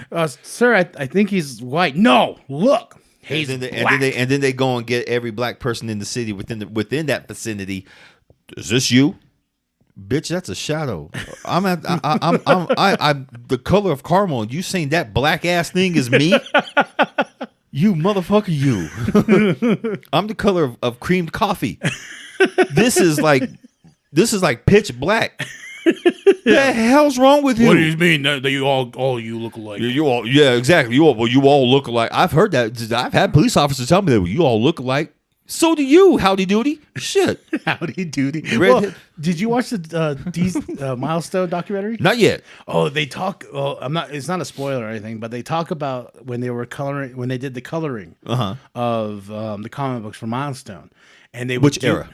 Sir, I think he's white. No, look. He's black. And then they go and get every black person in the city within that vicinity. Is this you? Bitch, that's a shadow. I'm the color of caramel. You saying that black ass thing is me? You motherfucker, you. I'm the color of creamed coffee. This is like pitch black. The hell's wrong with you? What do you mean that you all you look alike? You all, yeah, exactly. You all look alike. I've heard that. I've had police officers tell me that you all look alike. So do you, howdy doody. Shit, howdy doody. Well, did you watch the Milestone documentary? Not yet. Oh, they talk. Oh, it's not a spoiler or anything, but they talk about when they did the coloring of the comic books for Milestone, and they which era?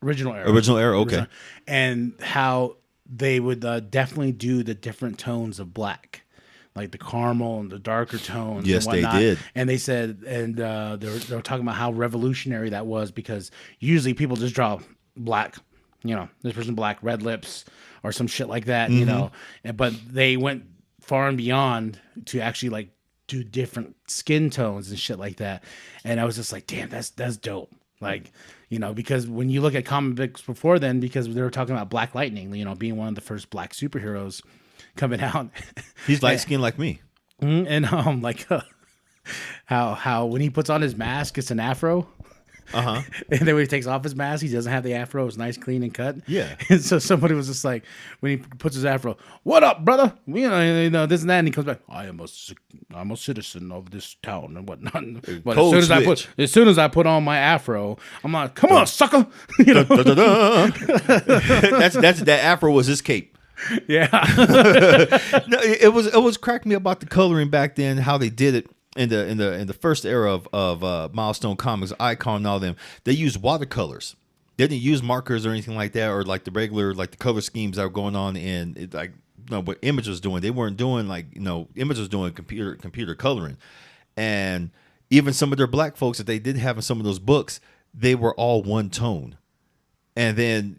Original era. Okay. And how they would definitely do the different tones of black, like the caramel and the darker tones. Yes, and whatnot. they did. And they said, and they were talking about how revolutionary that was, because usually people just draw black, this person black, red lips or some shit like that, but they went far and beyond to actually like do different skin tones and shit like that. And I was just like, damn, that's dope. Like, because when you look at comic books before then, because they were talking about Black Lightning, being one of the first black superheroes coming out. He's light skinned like me. And how when he puts on his mask, it's an afro. And then when he takes off his mask, he doesn't have the afro. It's nice, clean, and cut. Yeah. And so somebody was just like, when he puts his afro, "What up, brother? This and that." And he comes back, "I'm a citizen of this town and whatnot." But as soon as I put on my afro, I'm like, "Come on, sucker!" That afro was his cape. Yeah. No, it was cracking me about the coloring back then, how they did it. In the first era of Milestone Comics, Icon and all them, they used watercolors. They didn't use markers or anything like that, or like the regular the color schemes that were going on in what Image was doing. They weren't doing Image was doing computer coloring, and even some of their black folks that they did have in some of those books, they were all one tone. And then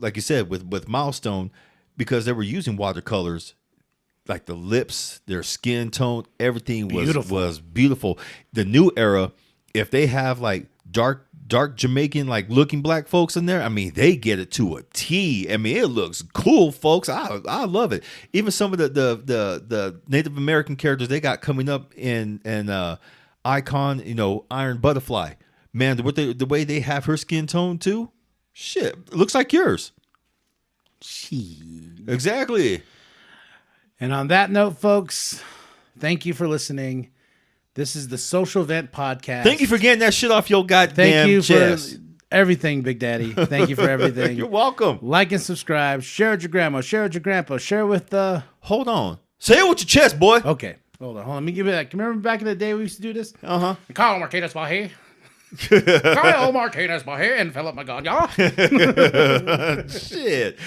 like you said with Milestone, because they were using watercolors. Like the lips, their skin tone, everything was beautiful. The new era, if they have like dark Jamaican looking black folks in there, I mean, they get it to a T. I mean, it looks cool, folks. I love it. Even some of the Native American characters they got coming up in Icon, Iron Butterfly. Man, the way they have her skin tone too, shit, it looks like yours. Exactly. And on that note, folks, thank you for listening. This is the Social Vent Podcast. Thank you for getting that shit off your goddamn chest. For everything, Big Daddy. Thank you for everything. You're welcome. Like and subscribe. Share with your grandma. Share with your grandpa. Share with Hold on. Say it with your chest, boy. Okay. Hold on. Let me give you that. Remember back in the day we used to do this? Kyle Martinez Bahe. Kyle Martinez Bahe and Philip Magana. Shit.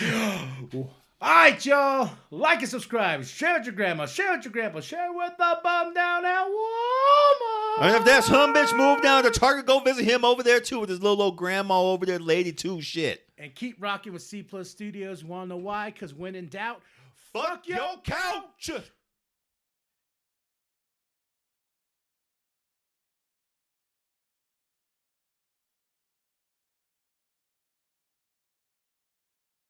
All right, y'all. Like and subscribe. Share with your grandma. Share with your grandpa. Share with the bum down at Walmart. And if that's bitch, move down to Target. Go visit him over there, too, with his little old grandma over there, lady, too. Shit. And keep rocking with C Plus Studios. You want to know why? Because when in doubt, fuck your couch.